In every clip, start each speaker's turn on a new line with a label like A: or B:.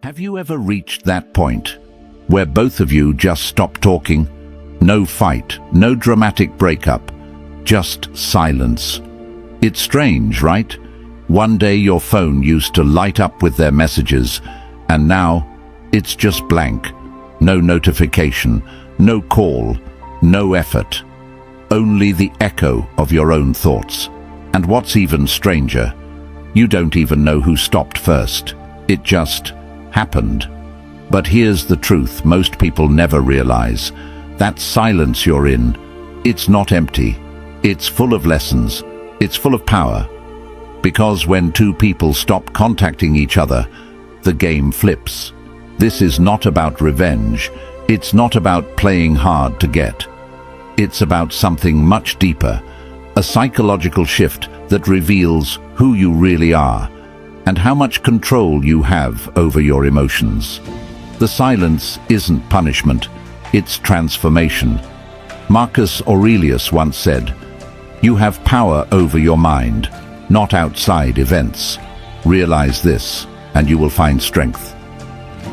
A: Have you ever reached that point where both of you just stop talking? No fight, no dramatic breakup, just silence. It's strange, right? One day your phone used to light up with their messages, and now it's just blank. No notification, no call, no effort. Only the echo of your own thoughts. And what's even stranger, you don't even know who stopped first. It just happened. But here's the truth most people never realize. That silence you're in, it's not empty. It's full of lessons. It's full of power. Because when two people stop contacting each other, the game flips. This is not about revenge. It's not about playing hard to get. It's about something much deeper, a psychological shift that reveals who you really are and how much control you have over your emotions. The silence isn't punishment, it's transformation. Marcus Aurelius once said, "You have power over your mind, not outside events. Realize this, and you will find strength."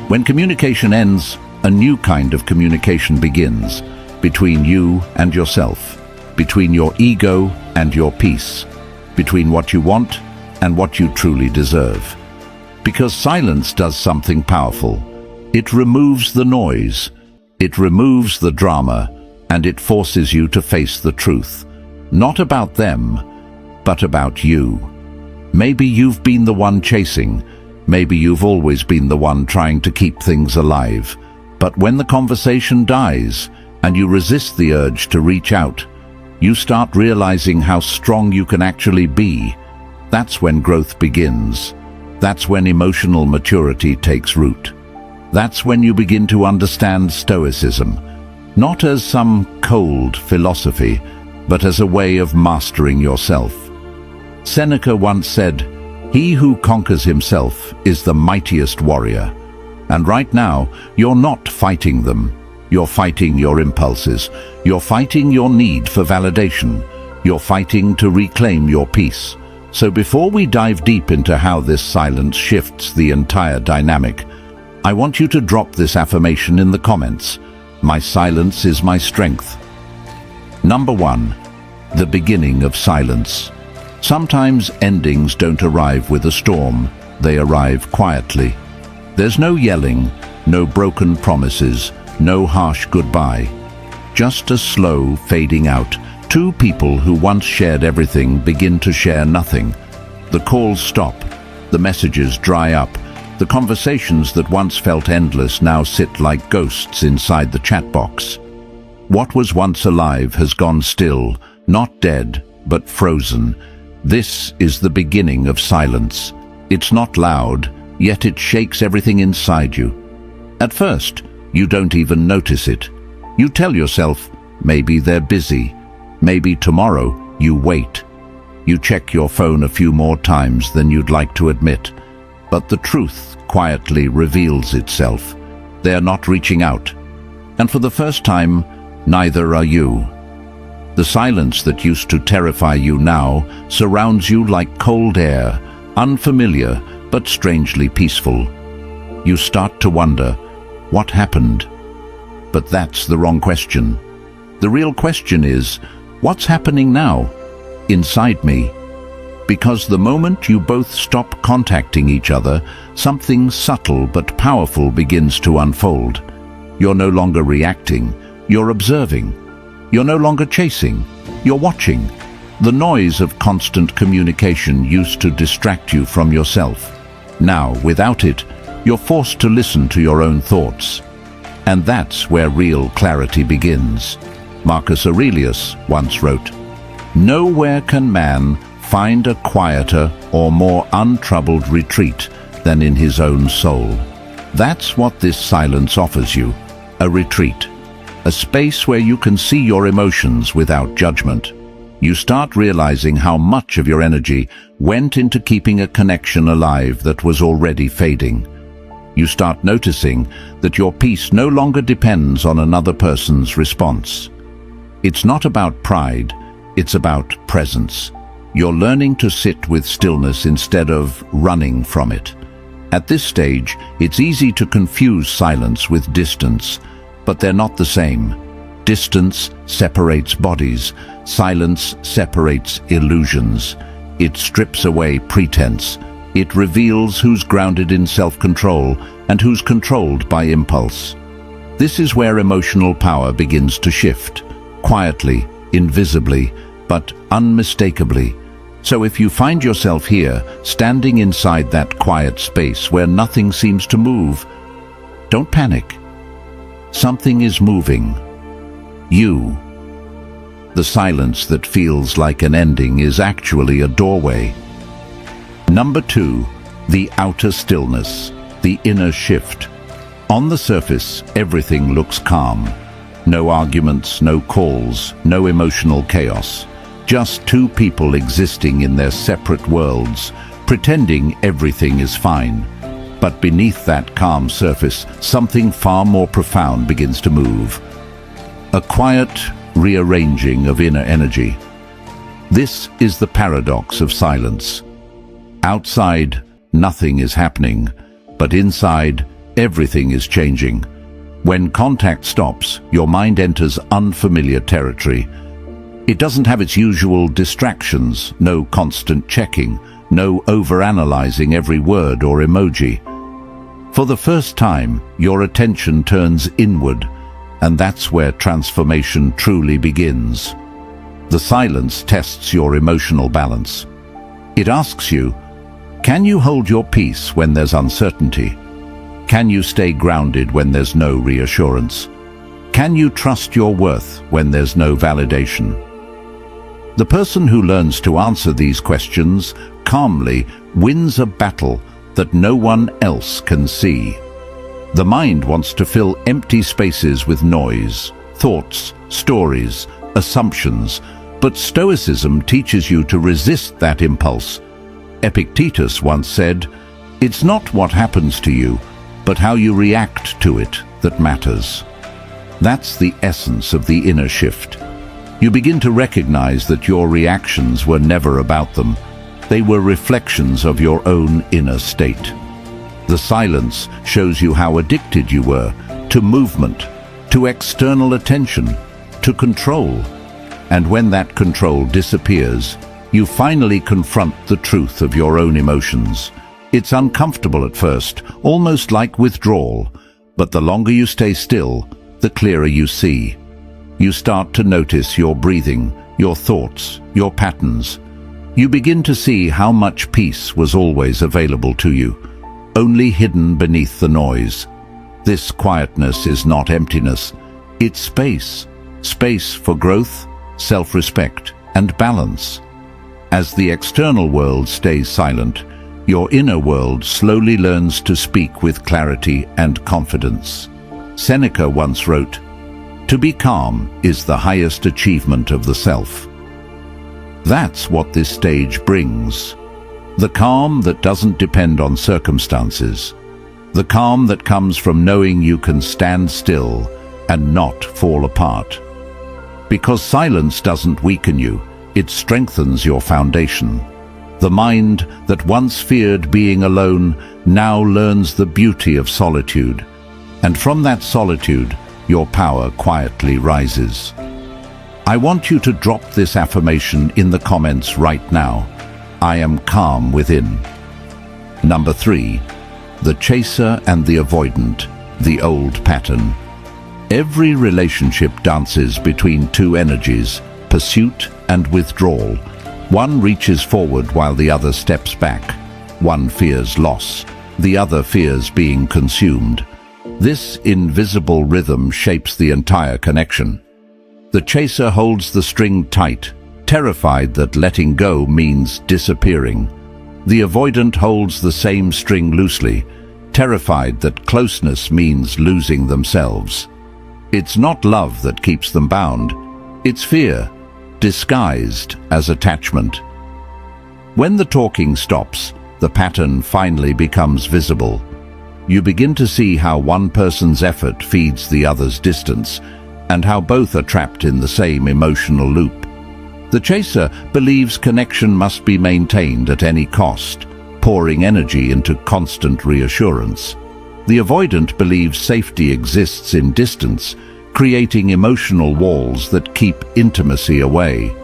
A: When communication ends, a new kind of communication begins, between you and yourself, between your ego and your peace, between what you want and what you truly deserve. Because silence does something powerful. It removes the noise, it removes the drama, and it forces you to face the truth. Not about them, but about you. Maybe you've been the one chasing. Maybe you've always been the one trying to keep things alive. But when the conversation dies and you resist the urge to reach out, you start realizing how strong you can actually be. That's when growth begins. That's when emotional maturity takes root. That's when you begin to understand Stoicism, not as some cold philosophy, but as a way of mastering yourself. Seneca once said, "He who conquers himself is the mightiest warrior." And right now, you're not fighting them. You're fighting your impulses. You're fighting your need for validation. You're fighting to reclaim your peace. So before we dive deep into how this silence shifts the entire dynamic, I want you to drop this affirmation in the comments. My silence is my strength. Number 1. The beginning of silence. Sometimes endings don't arrive with a storm. They arrive quietly. There's no yelling, no broken promises, no harsh goodbye. Just a slow fading out. Two people who once shared everything begin to share nothing. The calls stop. The messages dry up. The conversations that once felt endless now sit like ghosts inside the chat box. What was once alive has gone still, not dead, but frozen. This is the beginning of silence. It's not loud, yet it shakes everything inside you. At first, you don't even notice it. You tell yourself, maybe they're busy. Maybe tomorrow. You wait. You check your phone a few more times than you'd like to admit. But the truth quietly reveals itself. They're not reaching out. And for the first time, neither are you. The silence that used to terrify you now surrounds you like cold air, unfamiliar but strangely peaceful. You start to wonder, what happened? But that's the wrong question. The real question is, what's happening now, inside me? Because the moment you both stop contacting each other, something subtle but powerful begins to unfold. You're no longer reacting, you're observing. You're no longer chasing, you're watching. The noise of constant communication used to distract you from yourself. Now, without it, you're forced to listen to your own thoughts. And that's where real clarity begins. Marcus Aurelius once wrote, "Nowhere can man find a quieter or more untroubled retreat than in his own soul." That's what this silence offers you, a retreat. A space where you can see your emotions without judgment. You start realizing how much of your energy went into keeping a connection alive that was already fading. You start noticing that your peace no longer depends on another person's response. It's not about pride, it's about presence. You're learning to sit with stillness instead of running from it. At this stage, it's easy to confuse silence with distance, but they're not the same. Distance separates bodies. Silence separates illusions. It strips away pretense. It reveals who's grounded in self-control and who's controlled by impulse. This is where emotional power begins to shift, quietly, invisibly, but unmistakably. So if you find yourself here, standing inside that quiet space where nothing seems to move, don't panic. Something is moving. You. The silence that feels like an ending is actually a doorway. Number 2, the outer stillness, the inner shift. On the surface, everything looks calm. No arguments, no calls, no emotional chaos. Just two people existing in their separate worlds, pretending everything is fine. But beneath that calm surface, something far more profound begins to move. A quiet rearranging of inner energy. This is the paradox of silence. Outside, nothing is happening, but inside, everything is changing. When contact stops, your mind enters unfamiliar territory. It doesn't have its usual distractions, no constant checking, no overanalyzing every word or emoji. For the first time, your attention turns inward, and that's where transformation truly begins. The silence tests your emotional balance. It asks you, can you hold your peace when there's uncertainty? Can you stay grounded when there's no reassurance? Can you trust your worth when there's no validation? The person who learns to answer these questions calmly wins a battle that no one else can see. The mind wants to fill empty spaces with noise, thoughts, stories, assumptions, but Stoicism teaches you to resist that impulse. Epictetus once said, "It's not what happens to you, but how you react to it that matters." That's the essence of the inner shift. You begin to recognize that your reactions were never about them. They were reflections of your own inner state. The silence shows you how addicted you were to movement, to external attention, to control. And when that control disappears, you finally confront the truth of your own emotions. It's uncomfortable at first, almost like withdrawal, but the longer you stay still, the clearer you see. You start to notice your breathing, your thoughts, your patterns. You begin to see how much peace was always available to you, only hidden beneath the noise. This quietness is not emptiness, it's space. Space for growth, self-respect, and balance. As the external world stays silent, your inner world slowly learns to speak with clarity and confidence. Seneca once wrote, "To be calm is the highest achievement of the self." That's what this stage brings. The calm that doesn't depend on circumstances. The calm that comes from knowing you can stand still and not fall apart. Because silence doesn't weaken you, it strengthens your foundation. The mind that once feared being alone now learns the beauty of solitude. And from that solitude, your power quietly rises. I want you to drop this affirmation in the comments right now. I am calm within. Number 3, the chaser and the avoidant, the old pattern. Every relationship dances between two energies, pursuit and withdrawal. One reaches forward while the other steps back. One fears loss, the other fears being consumed. This invisible rhythm shapes the entire connection. The chaser holds the string tight, terrified that letting go means disappearing. The avoidant holds the same string loosely, terrified that closeness means losing themselves. It's not love that keeps them bound, it's fear, disguised as attachment. When the talking stops, the pattern finally becomes visible. You begin to see how one person's effort feeds the other's distance, and how both are trapped in the same emotional loop. The chaser believes connection must be maintained at any cost. pouring energy into constant reassurance. The avoidant believes safety exists in distance, creating emotional walls that keep intimacy away.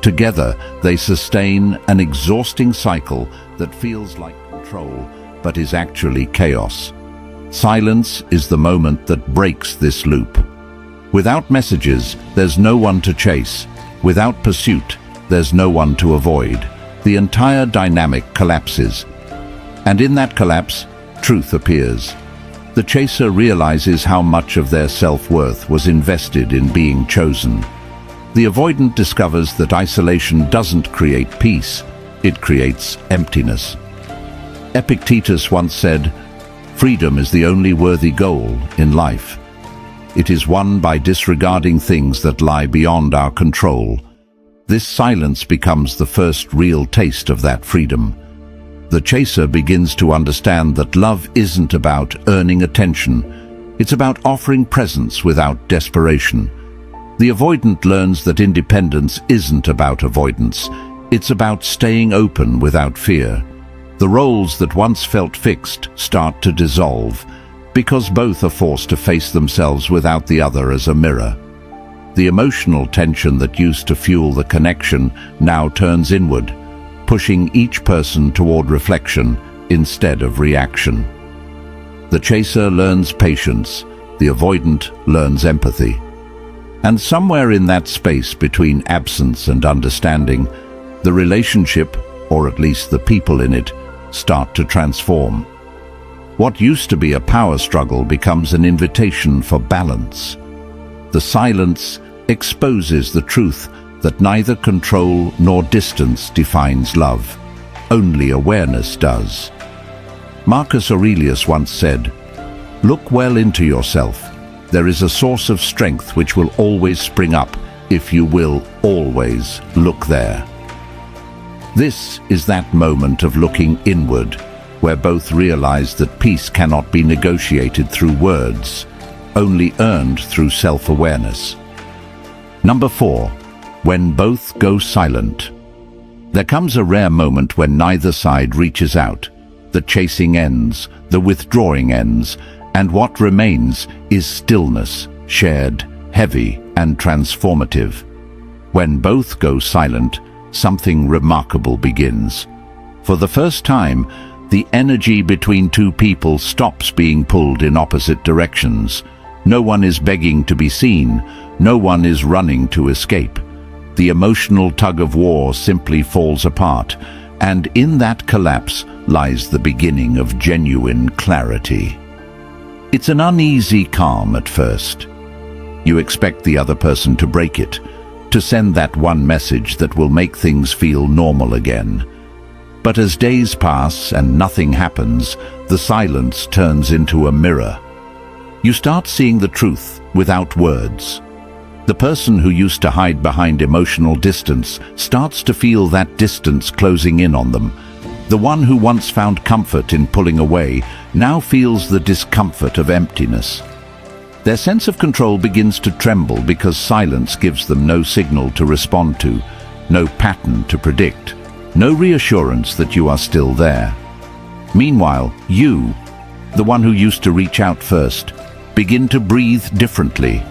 A: Together, they sustain an exhausting cycle that feels like control, but is actually chaos. Silence is the moment that breaks this loop. Without messages, there's no one to chase. Without pursuit, there's no one to avoid. The entire dynamic collapses. And in that collapse, truth appears. The chaser realizes how much of their self-worth was invested in being chosen. The avoidant discovers that isolation doesn't create peace, it creates emptiness. Epictetus once said, "Freedom is the only worthy goal in life. It is won by disregarding things that lie beyond our control." This silence becomes the first real taste of that freedom. The chaser begins to understand that love isn't about earning attention. It's about offering presence without desperation. The avoidant learns that independence isn't about avoidance. It's about staying open without fear. The roles that once felt fixed start to dissolve, because both are forced to face themselves without the other as a mirror. The emotional tension that used to fuel the connection now turns inward, pushing each person toward reflection instead of reaction. The chaser learns patience, the avoidant learns empathy. And somewhere in that space between absence and understanding, the relationship, or at least the people in it, start to transform. What used to be a power struggle becomes an invitation for balance. The silence exposes the truth that neither control nor distance defines love. Only awareness does. Marcus Aurelius once said, "Look well into yourself. There is a source of strength which will always spring up if you will always look there." This is that moment of looking inward, where both realize that peace cannot be negotiated through words, only earned through self-awareness. Number 4. When both go silent. There comes a rare moment when neither side reaches out. The chasing ends, the withdrawing ends, and what remains is stillness, shared, heavy, and transformative. When both go silent, something remarkable begins. For the first time, the energy between two people stops being pulled in opposite directions. No one is begging to be seen, no one is running to escape. The emotional tug-of-war simply falls apart, and in that collapse lies the beginning of genuine clarity. It's an uneasy calm at first. You expect the other person to break it, to send that one message that will make things feel normal again. But as days pass and nothing happens, the silence turns into a mirror. You start seeing the truth without words. The person who used to hide behind emotional distance starts to feel that distance closing in on them. The one who once found comfort in pulling away now feels the discomfort of emptiness. Their sense of control begins to tremble because silence gives them no signal to respond to, no pattern to predict, no reassurance that you are still there. Meanwhile, you, the one who used to reach out first, begin to breathe differently.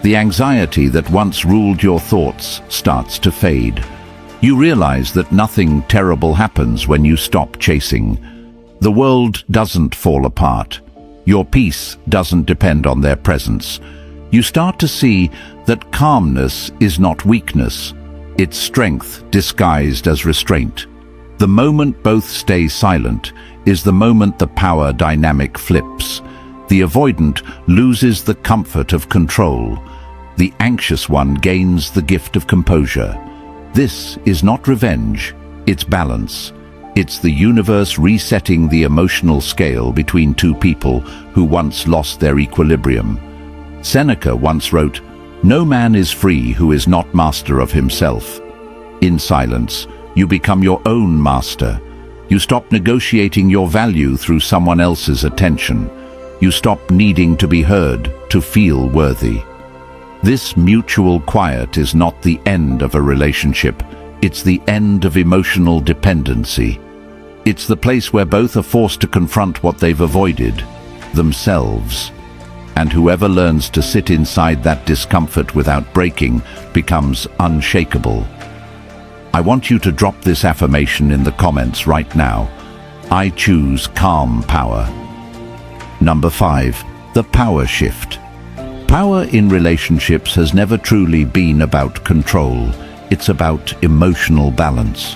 A: The anxiety that once ruled your thoughts starts to fade. You realize that nothing terrible happens when you stop chasing. The world doesn't fall apart. Your peace doesn't depend on their presence. You start to see that calmness is not weakness. It's strength disguised as restraint. The moment both stay silent is the moment the power dynamic flips. The avoidant loses the comfort of control. The anxious one gains the gift of composure. This is not revenge, it's balance. It's the universe resetting the emotional scale between two people who once lost their equilibrium. Seneca once wrote, "No man is free who is not master of himself." In silence, you become your own master. You stop negotiating your value through someone else's attention. You stop needing to be heard to feel worthy. This mutual quiet is not the end of a relationship, it's the end of emotional dependency. It's the place where both are forced to confront what they've avoided, themselves. And whoever learns to sit inside that discomfort without breaking becomes unshakable. I want you to drop this affirmation in the comments right now. I choose calm power. Number 5. The power shift. Power in relationships has never truly been about control. It's about emotional balance.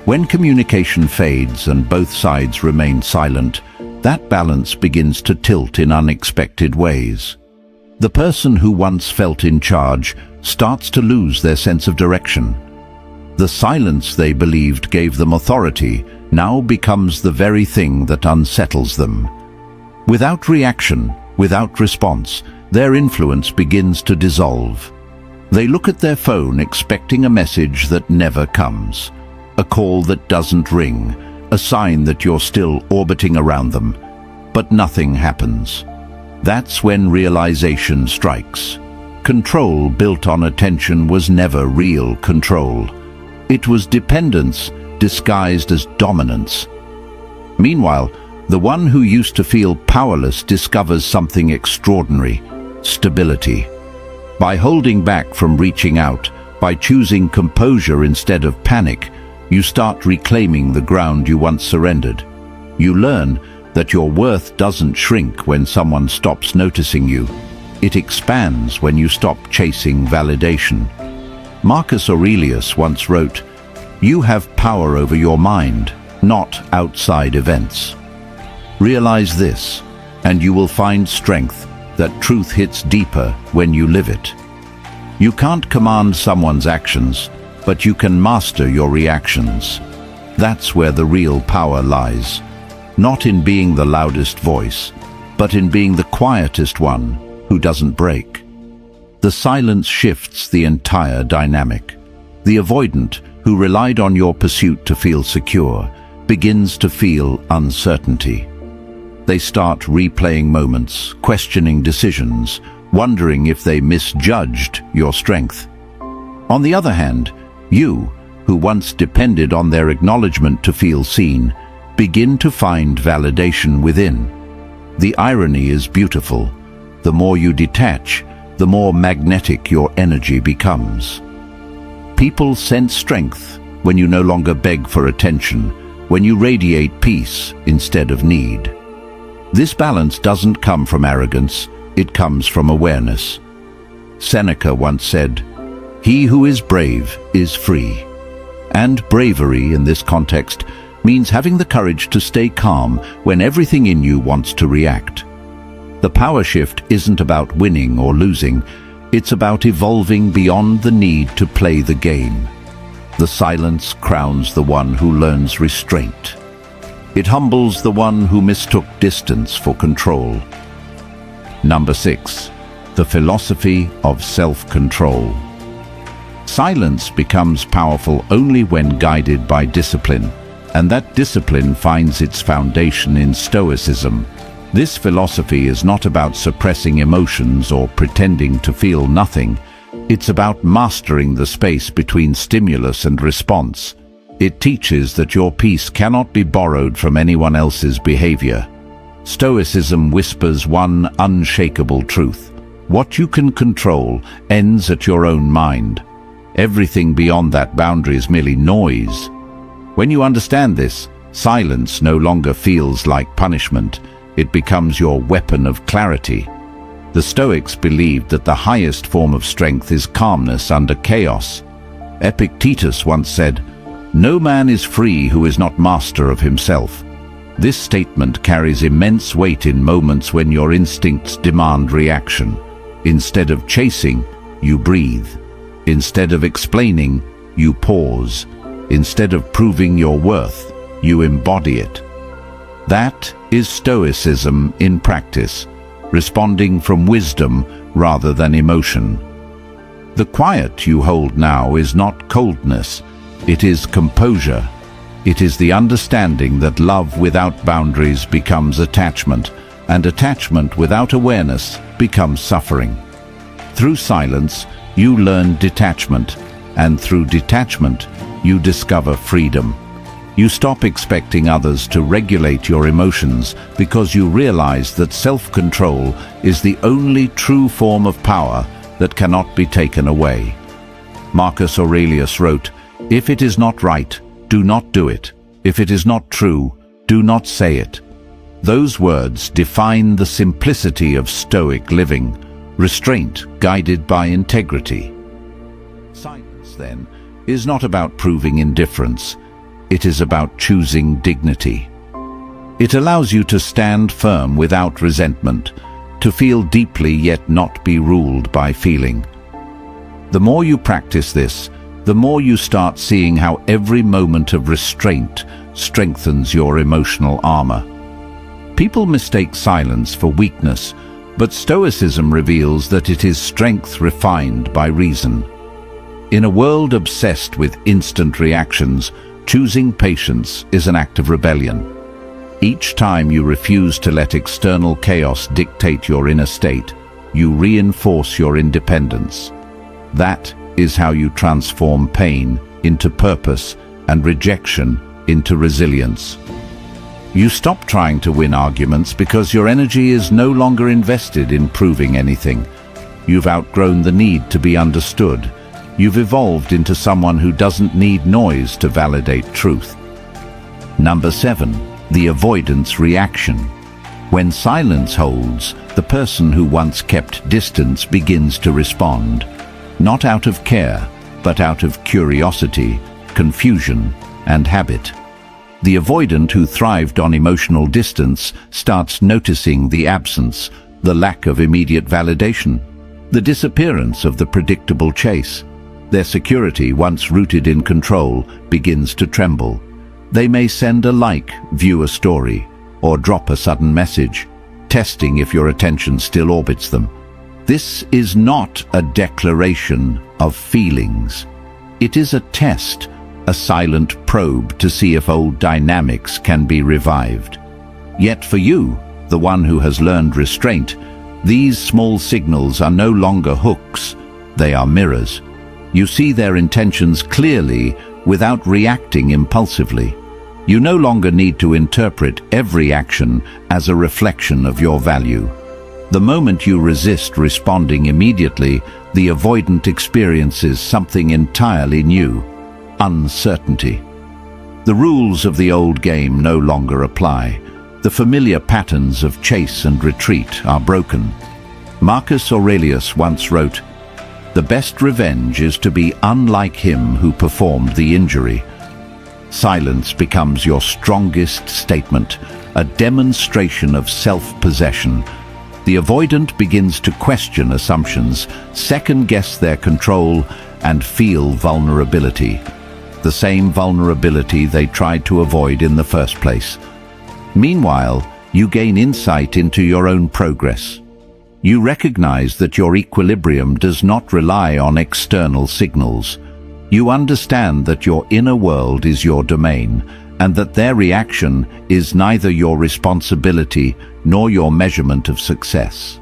A: When communication fades and both sides remain silent, that balance begins to tilt in unexpected ways. The person who once felt in charge starts to lose their sense of direction. The silence they believed gave them authority now becomes the very thing that unsettles them. Without reaction, without response, their influence begins to dissolve. They look at their phone expecting a message that never comes, a call that doesn't ring, a sign that you're still orbiting around them, but nothing happens. That's when realization strikes. Control built on attention was never real control. It was dependence disguised as dominance. Meanwhile, the one who used to feel powerless discovers something extraordinary: stability. By holding back from reaching out, by choosing composure instead of panic, you start reclaiming the ground you once surrendered. You learn that your worth doesn't shrink when someone stops noticing you. It expands when you stop chasing validation. Marcus Aurelius once wrote, "You have power over your mind, not outside events." Realize this, and you will find strength that truth hits deeper when you live it. You can't command someone's actions, but you can master your reactions. That's where the real power lies. Not in being the loudest voice, but in being the quietest one who doesn't break. The silence shifts the entire dynamic. The avoidant, who relied on your pursuit to feel secure, begins to feel uncertainty. They start replaying moments, questioning decisions, wondering if they misjudged your strength. On the other hand, you, who once depended on their acknowledgement to feel seen, begin to find validation within. The irony is beautiful. The more you detach, the more magnetic your energy becomes. People sense strength when you no longer beg for attention, when you radiate peace instead of need. This balance doesn't come from arrogance, it comes from awareness. Seneca once said, "He who is brave is free." And bravery in this context means having the courage to stay calm when everything in you wants to react. The power shift isn't about winning or losing, it's about evolving beyond the need to play the game. The silence crowns the one who learns restraint. It humbles the one who mistook distance for control. Number 6. The philosophy of self-control. Silence becomes powerful only when guided by discipline, and that discipline finds its foundation in Stoicism. This philosophy is not about suppressing emotions or pretending to feel nothing. It's about mastering the space between stimulus and response. It teaches that your peace cannot be borrowed from anyone else's behavior. Stoicism whispers one unshakable truth: what you can control ends at your own mind. Everything beyond that boundary is merely noise. When you understand this, silence no longer feels like punishment. It becomes your weapon of clarity. The Stoics believed that the highest form of strength is calmness under chaos. Epictetus once said, "No man is free who is not master of himself." This statement carries immense weight in moments when your instincts demand reaction. Instead of chasing, you breathe. Instead of explaining, you pause. Instead of proving your worth, you embody it. That is Stoicism in practice, responding from wisdom rather than emotion. The quiet you hold now is not coldness, it is composure. It is the understanding that love without boundaries becomes attachment, and attachment without awareness becomes suffering. Through silence, you learn detachment, and through detachment, you discover freedom. You stop expecting others to regulate your emotions because you realize that self-control is the only true form of power that cannot be taken away. Marcus Aurelius wrote, "If it is not right, do not do it. If it is not true, do not say it." Those words define the simplicity of Stoic living, restraint guided by integrity. Silence, then, is not about proving indifference. It is about choosing dignity. It allows you to stand firm without resentment, to feel deeply yet not be ruled by feeling. The more you practice this, the more you start seeing how every moment of restraint strengthens your emotional armor. People mistake silence for weakness, but Stoicism reveals that it is strength refined by reason. In a world obsessed with instant reactions, choosing patience is an act of rebellion. Each time you refuse to let external chaos dictate your inner state, you reinforce your independence. That is how you transform pain into purpose and rejection into resilience. You stop trying to win arguments because your energy is no longer invested in proving anything. You've outgrown the need to be understood. You've evolved into someone who doesn't need noise to validate truth. Number 7, the avoidance reaction. When silence holds, the person who once kept distance begins to respond, not out of care, but out of curiosity, confusion, and habit. The avoidant who thrived on emotional distance starts noticing the absence, the lack of immediate validation, the disappearance of the predictable chase. Their security, once rooted in control, begins to tremble. They may send a like, view a story, or drop a sudden message, testing if your attention still orbits them. This is not a declaration of feelings. It is a test, a silent probe to see if old dynamics can be revived. Yet for you, the one who has learned restraint, these small signals are no longer hooks, they are mirrors. You see their intentions clearly without reacting impulsively. You no longer need to interpret every action as a reflection of your value. The moment you resist responding immediately, the avoidant experiences something entirely new: uncertainty. The rules of the old game no longer apply. The familiar patterns of chase and retreat are broken. Marcus Aurelius once wrote, "The best revenge is to be unlike him who performed the injury." Silence becomes your strongest statement, a demonstration of self-possession. The avoidant begins to question assumptions, second-guess their control, and feel vulnerability. The same vulnerability they tried to avoid in the first place. Meanwhile, you gain insight into your own progress. You recognize that your equilibrium does not rely on external signals. You understand that your inner world is your domain, and that their reaction is neither your responsibility nor your measurement of success.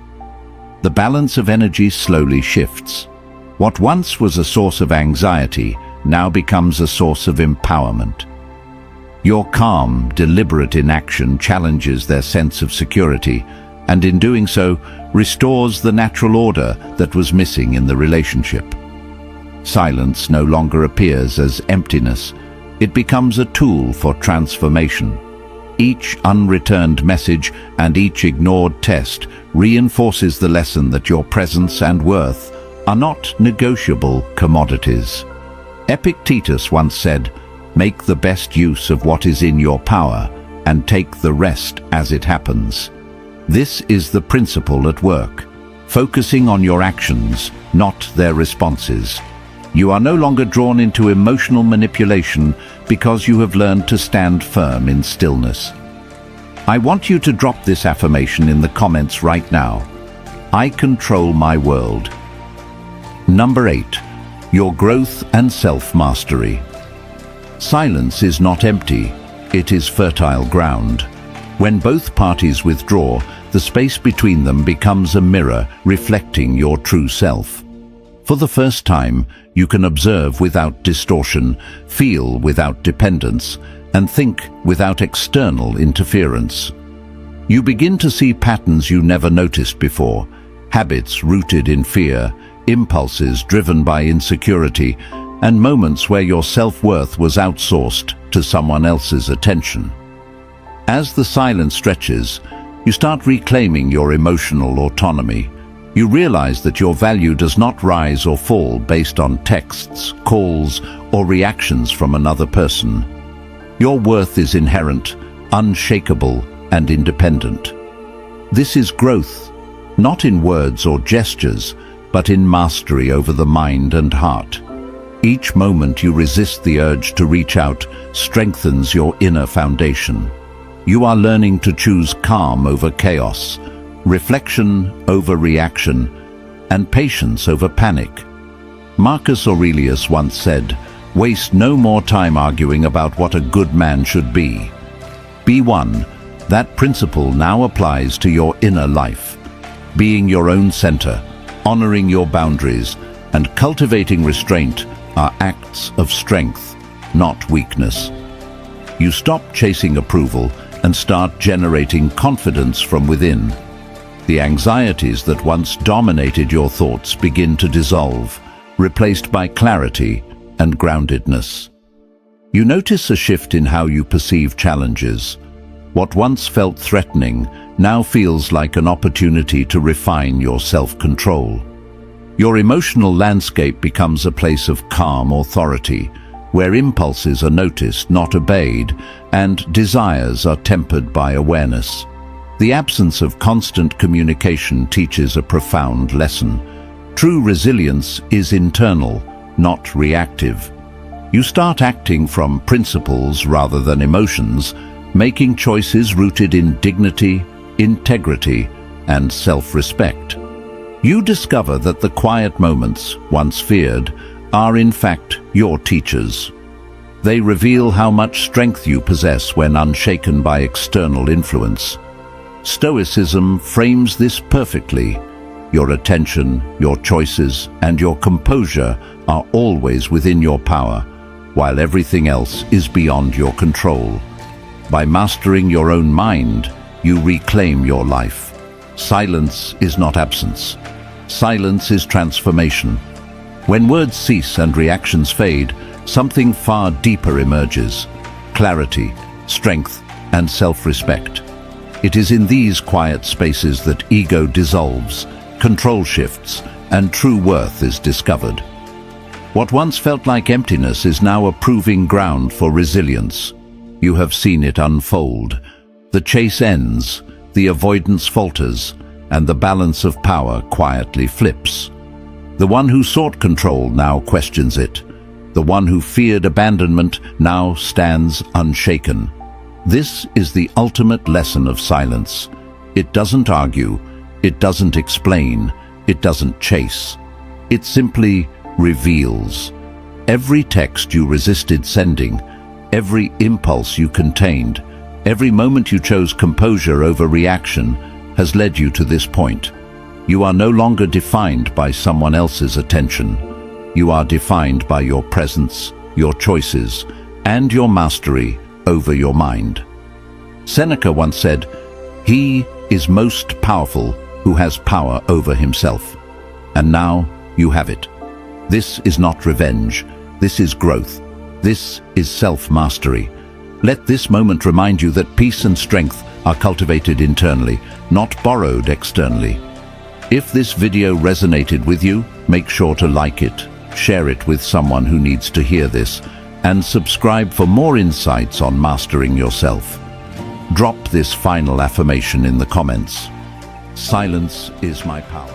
A: The balance of energy slowly shifts. What once was a source of anxiety now becomes a source of empowerment. Your calm, deliberate inaction challenges their sense of security, and in doing so, restores the natural order that was missing in the relationship. Silence no longer appears as emptiness. It becomes a tool for transformation. Each unreturned message and each ignored test reinforces the lesson that your presence and worth are not negotiable commodities. Epictetus once said, "Make the best use of what is in your power and take the rest as it happens." This is the principle at work, focusing on your actions, not their responses. You are no longer drawn into emotional manipulation because you have learned to stand firm in stillness. I want you to drop this affirmation in the comments right now. I control my world. Number 8, your growth and self-mastery. Silence is not empty, it is fertile ground. When both parties withdraw, the space between them becomes a mirror reflecting your true self. For the first time, you can observe without distortion, feel without dependence, and think without external interference. You begin to see patterns you never noticed before, habits rooted in fear, impulses driven by insecurity, and moments where your self-worth was outsourced to someone else's attention. As the silence stretches, you start reclaiming your emotional autonomy. You realize that your value does not rise or fall based on texts, calls, or reactions from another person. Your worth is inherent, unshakable, and independent. This is growth, not in words or gestures, but in mastery over the mind and heart. Each moment you resist the urge to reach out strengthens your inner foundation. You are learning to choose calm over chaos, reflection over reaction, and patience over panic. Marcus Aurelius once said, "Waste no more time arguing about what a good man should be. Be one." That principle now applies to your inner life. Being your own center, honoring your boundaries, and cultivating restraint are acts of strength, not weakness. You stop chasing approval and start generating confidence from within. The anxieties that once dominated your thoughts begin to dissolve, replaced by clarity and groundedness. You notice a shift in how you perceive challenges. What once felt threatening now feels like an opportunity to refine your self-control. Your emotional landscape becomes a place of calm authority, where impulses are noticed, not obeyed, and desires are tempered by awareness. The absence of constant communication teaches a profound lesson. True resilience is internal, not reactive. You start acting from principles rather than emotions, making choices rooted in dignity, integrity, and self-respect. You discover that the quiet moments, once feared, are in fact your teachers. They reveal how much strength you possess when unshaken by external influence. Stoicism frames this perfectly. Your attention, your choices, and your composure are always within your power, while everything else is beyond your control. By mastering your own mind, you reclaim your life. Silence is not absence. Silence is transformation. When words cease and reactions fade, something far deeper emerges: clarity, strength, and self-respect. It is in these quiet spaces that ego dissolves, control shifts, and true worth is discovered. What once felt like emptiness is now a proving ground for resilience. You have seen it unfold. The chase ends, the avoidance falters, and the balance of power quietly flips. The one who sought control now questions it. The one who feared abandonment now stands unshaken. This is the ultimate lesson of silence. It doesn't argue, it doesn't explain, it doesn't chase. It simply reveals. Every text you resisted sending, every impulse you contained, every moment you chose composure over reaction has led you to this point. You are no longer defined by someone else's attention. You are defined by your presence, your choices, and your mastery over your mind. Seneca once said, "He is most powerful who has power over himself." And now you have it. This is not revenge. This is growth. This is self-mastery. Let this moment remind you that peace and strength are cultivated internally, not borrowed externally. If this video resonated with you, make sure to like it, share it with someone who needs to hear this, and subscribe for more insights on mastering yourself. Drop this final affirmation in the comments. Silence is my power.